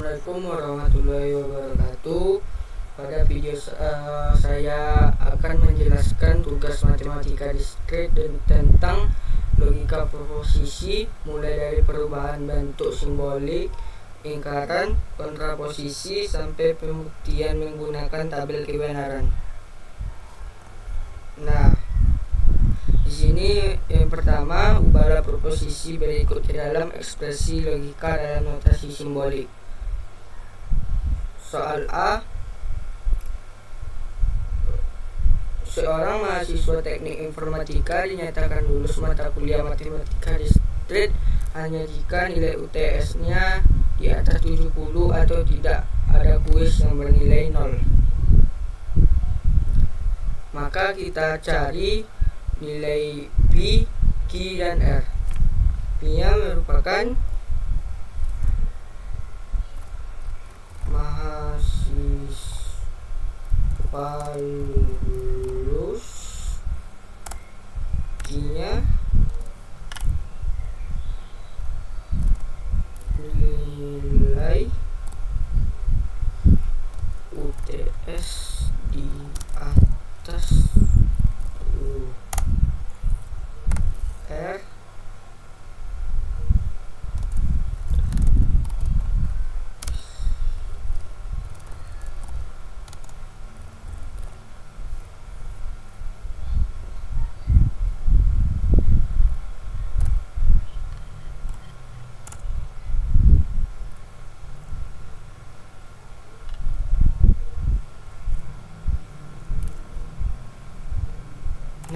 Assalamualaikum warahmatullahi wabarakatuh. Pada video saya akan menjelaskan tugas matematika diskret tentang logika proposisi, mulai dari perubahan bentuk simbolik, lingkaran, kontraposisi, sampai pembuktian menggunakan tabel kebenaran. Nah, di sini yang pertama, ubahlah proposisi berikut ke dalam ekspresi logika dalam notasi simbolik. Soal A, seorang mahasiswa teknik informatika dinyatakan lulus mata kuliah matematika diskret hanya jika nilai UTS-nya di atas 70 atau tidak ada kuis yang bernilai 0. Maka kita cari nilai P, Q, dan R. P-nya merupakan mahasiswa lulus, Q-nya nilai UTS di atas R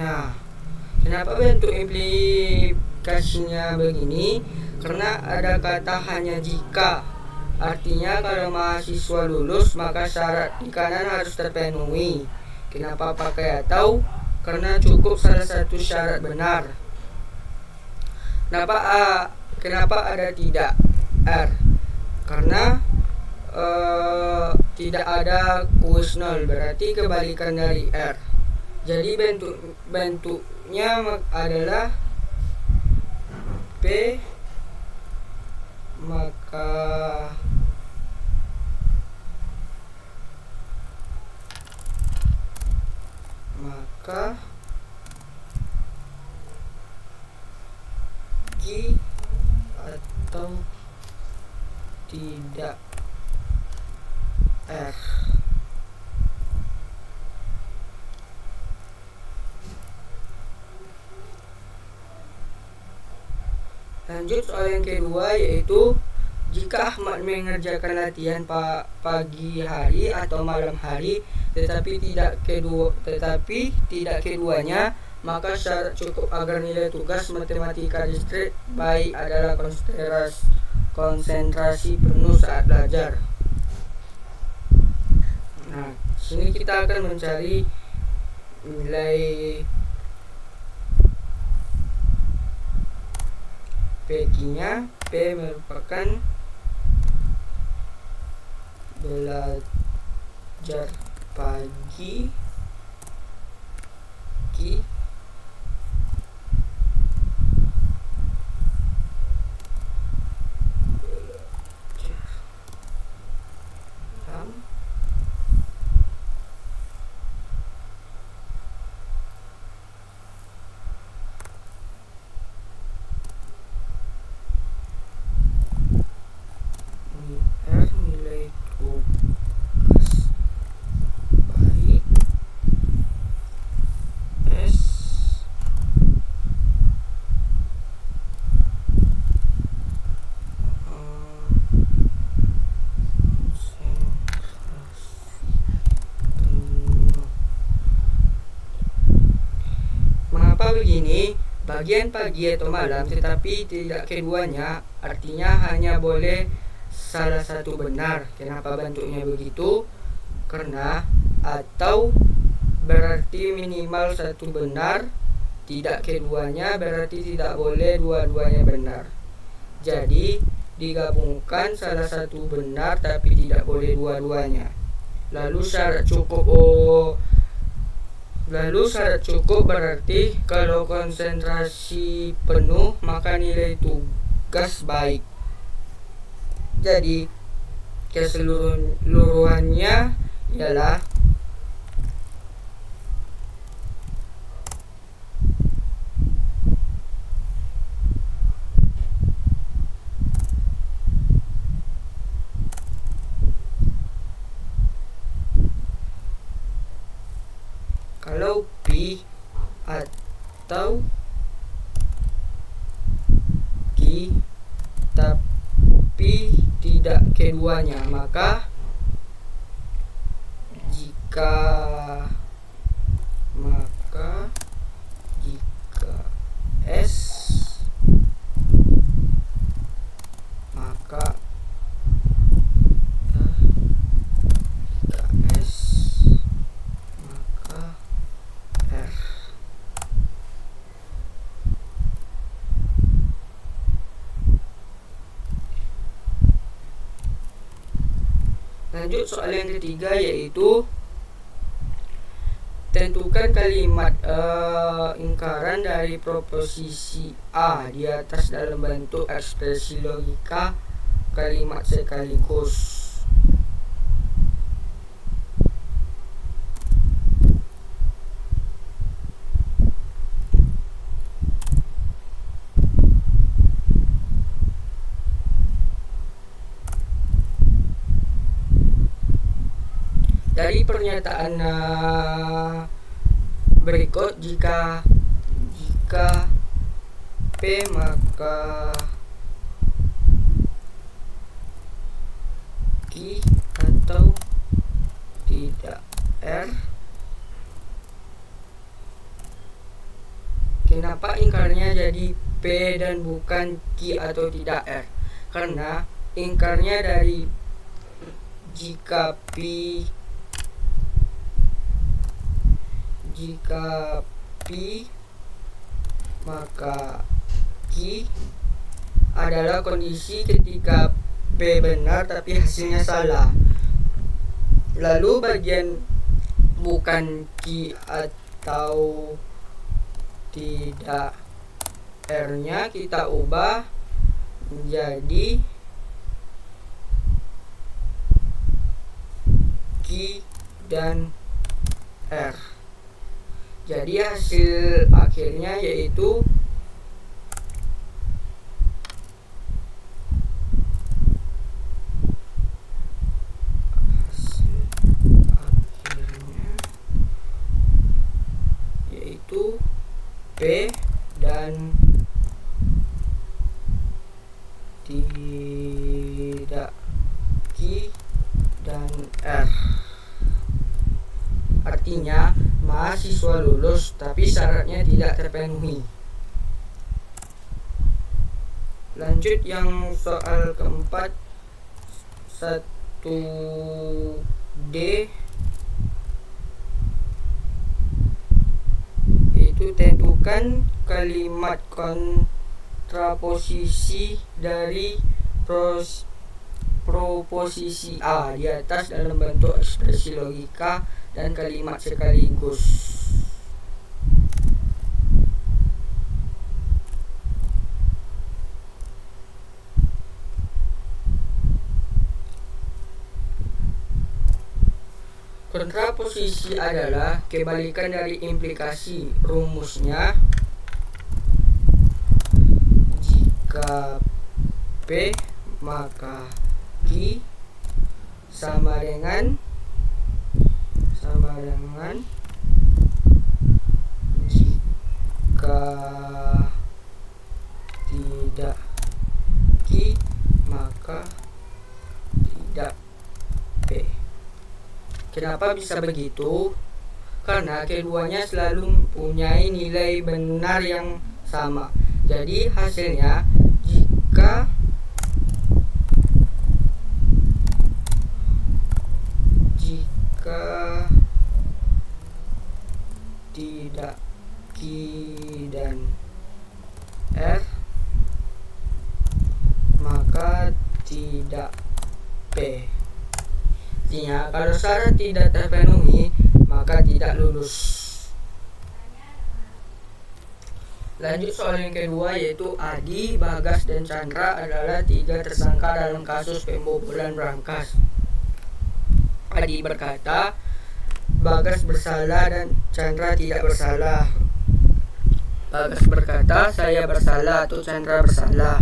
Nah, kenapa bentuk implikasinya begini? Karena ada kata hanya jika. Artinya kalau mahasiswa lulus, maka syarat di kanan harus terpenuhi. Kenapa pakai atau? Karena cukup salah satu syarat benar. Kenapa ada tidak R? Karena tidak ada kuis 0, berarti kebalikan dari R. Jadi bentuknya adalah P, maka Q atau tidak R. Lanjut soal yang kedua, yaitu jika Ahmad mengerjakan latihan pagi hari atau malam hari tetapi tidak keduanya, maka syarat cukup agar nilai tugas matematika diskret baik adalah konsentrasi penuh saat belajar. Nah, sini kita akan mencari nilai P-nya. P merupakan belajar pagi, Q nilai tugas baik S Mengapa begini? Bagian pagi atau malam tetapi tidak keduanya, artinya hanya boleh salah satu benar. Kenapa bentuknya begitu? Karena atau berarti minimal satu benar, tidak keduanya berarti tidak boleh dua-duanya benar. Jadi digabungkan salah satu benar tapi tidak boleh dua-duanya. Lalu syarat cukup berarti kalau konsentrasi penuh maka nilai tugas baik. Jadi keseluruhannya ialah kalau P atau Q tapi tidak keduanya, maka jika S maka jika S maka R. Lanjut soal yang ketiga, yaitu tentukan kalimat ingkaran dari proposisi A di atas dalam bentuk ekspresi logika kalimat sekaligus. Dari pernyataan berikut, jika P maka Q atau tidak R. Kenapa ingkarnya jadi P dan bukan Q atau tidak R? Karena ingkarnya dari jika P maka Q adalah kondisi ketika P benar tapi hasilnya salah. Lalu bagian bukan Q atau tidak R-nya kita ubah menjadi Q dan R. Jadi hasil akhirnya yaitu P dan tidak Q dan R. Artinya mahasiswa lulus tapi syaratnya tidak terpenuhi. Lanjut yang soal keempat, 1D, itu tentukan kalimat kontraposisi dari proposisi A di atas dalam bentuk ekspresi logika dan kalimat sekaligus. Kontraposisi adalah kebalikan dari implikasi. Rumusnya, jika P maka Q sama dengan jika tidak Q maka tidak P. Kenapa bisa begitu? Karena keduanya selalu mempunyai nilai benar yang sama. Jadi hasilnya jika tidak Q dan R maka tidak P. Artinya kalau syarat tidak terpenuhi maka tidak lulus. Lanjut soal yang kedua, yaitu Adi, Bagas, dan Chandra adalah 3 tersangka dalam kasus pembobolan brankas. Adi berkata, Bagas bersalah dan Chandra tidak bersalah. Bagas berkata, saya bersalah atau Chandra bersalah.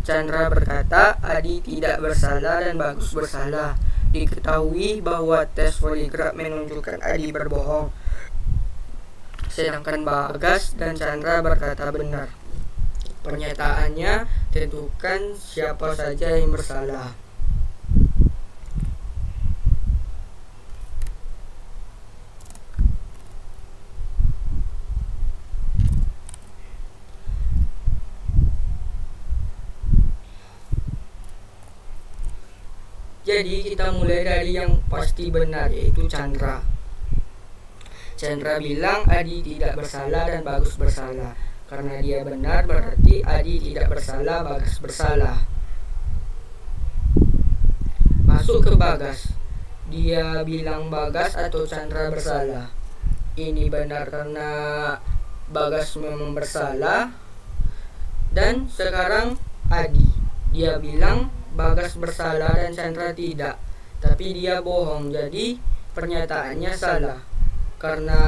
Chandra berkata, Adi tidak bersalah dan Bagus bersalah. Diketahui bahwa tes poligraf menunjukkan Adi berbohong, sedangkan Bagas dan Chandra berkata benar. Pernyataannya tentukan siapa saja yang bersalah. Jadi kita mulai dari yang pasti benar, yaitu Chandra. Chandra bilang Adi tidak bersalah dan Bagus bersalah. Karena dia benar berarti Adi tidak bersalah, Bagas bersalah. Masuk ke Bagas. Dia bilang Bagas atau Chandra bersalah. Ini benar karena Bagas memang bersalah. Dan sekarang Adi, dia bilang Bagas bersalah dan Chandra tidak, tapi dia bohong, jadi pernyataannya salah. Karena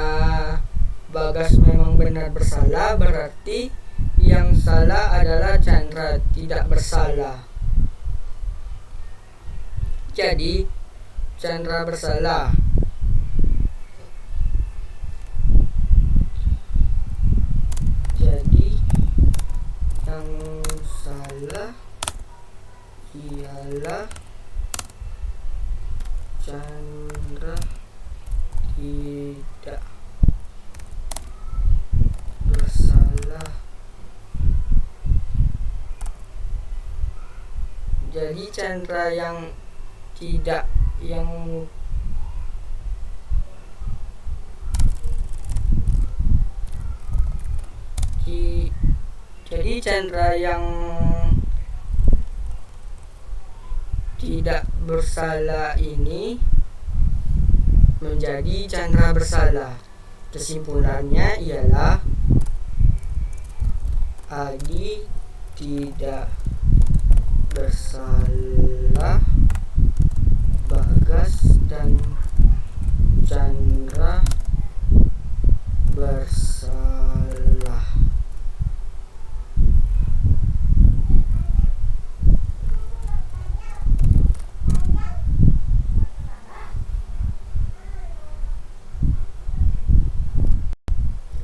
Bagas memang benar bersalah, berarti yang salah adalah Chandra tidak bersalah. Jadi Chandra bersalah. Jadi yang salah ialah Chandra tidak bersalah. Jadi Chandra yang tidak jadi Chandra yang tidak bersalah ini menjadi Chandra bersalah. Kesimpulannya ialah Adi tidak bersalah, Bagas dan Chandra bersalah.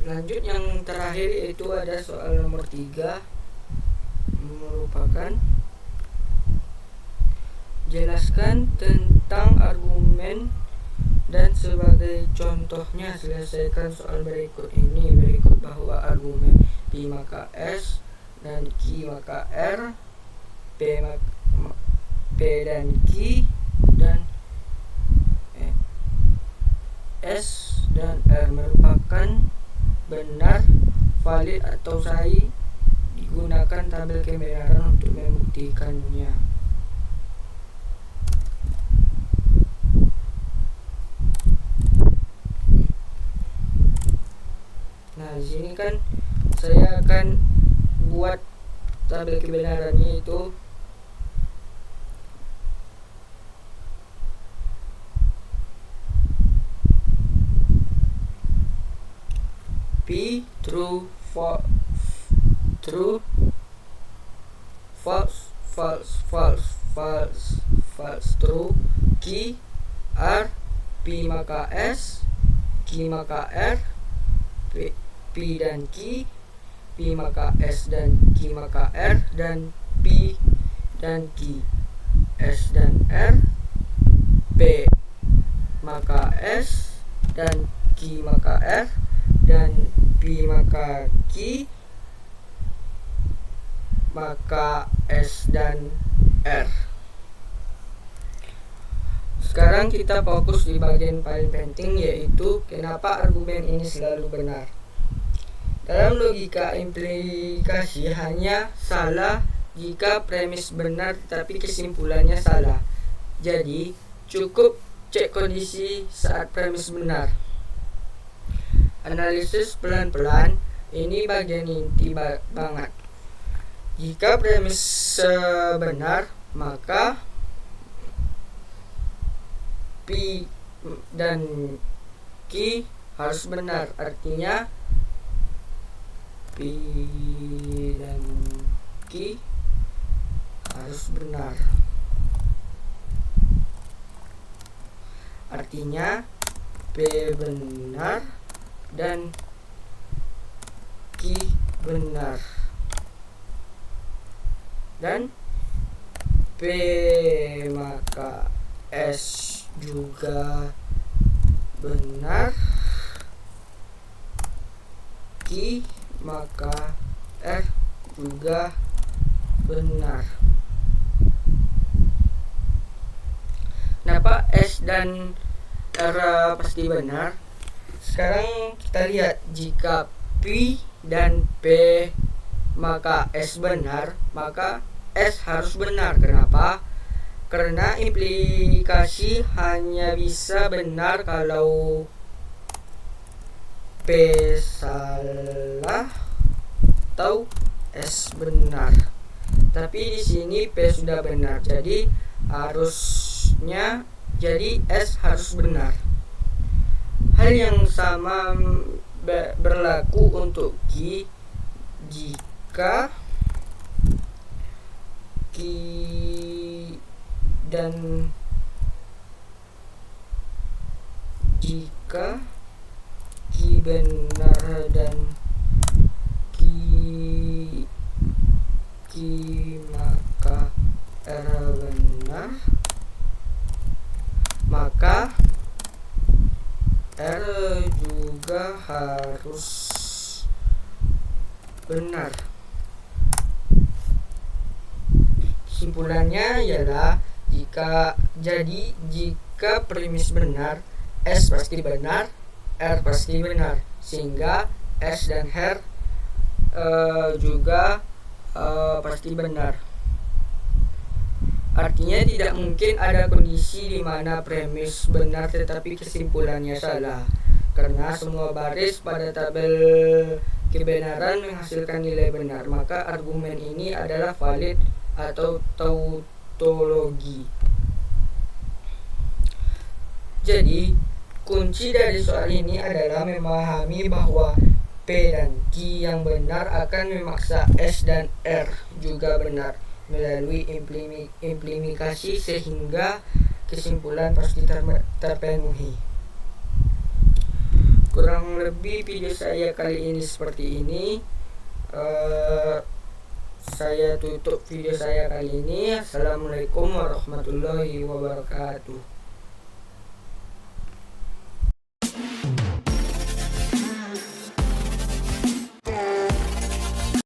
Lanjut yang terakhir, yaitu ada soal nomor 3, merupakan jelaskan tentang argumen dan sebagai contohnya selesaikan soal berikut ini. Berikut bahwa argumen P maka S dan Q maka R, P dan Q dan S dan R merupakan benar, valid atau sahih. Digunakan tabel kebenaran untuk membuktikannya. Nah, di sini kan saya akan buat tabel kebenarannya, itu P true, false, true, false, false, false, false, false, true. Q R, P maka S, Q maka R, P dan Q, P maka S dan Q maka R, dan P dan Q, S dan R, P maka S dan Q maka R, dan P maka Q maka S dan R. Sekarang kita fokus di bagian paling penting, yaitu kenapa argumen ini selalu benar. Dalam logika implikasi hanya salah jika premis benar tapi kesimpulannya salah. Jadi cukup cek kondisi saat premis benar. Analisis pelan-pelan Ini bagian inti banget. Jika premis benar, maka P dan Q harus benar. Artinya P dan Q harus benar. Artinya P benar dan Q benar. Dan P maka S juga benar, Q maka R juga benar. Kenapa S dan R pasti benar? Sekarang kita lihat, jika P dan P maka S benar, maka S harus benar. Kenapa? Karena implikasi hanya bisa benar kalau P salah atau S benar. Tapi di sini P sudah benar, jadi S harus benar. Hal yang sama berlaku untuk Q. Jika Q dan jika Q benar dan Q maka R benar, maka R juga harus benar. Kesimpulannya ialah jika premis benar, S pasti benar, R pasti benar, sehingga S dan R juga pasti benar. Artinya tidak mungkin ada kondisi di mana premis benar tetapi kesimpulannya salah, karena semua baris pada tabel kebenaran menghasilkan nilai benar. Maka argumen ini adalah valid atau tautologi. Jadi kunci dari soal ini adalah memahami bahwa P dan Q yang benar akan memaksa S dan R juga benar melalui implikasi sehingga kesimpulan pasti terpenuhi. Kurang lebih video saya kali ini seperti ini. Saya tutup video saya kali ini. Assalamualaikum warahmatullahi wabarakatuh.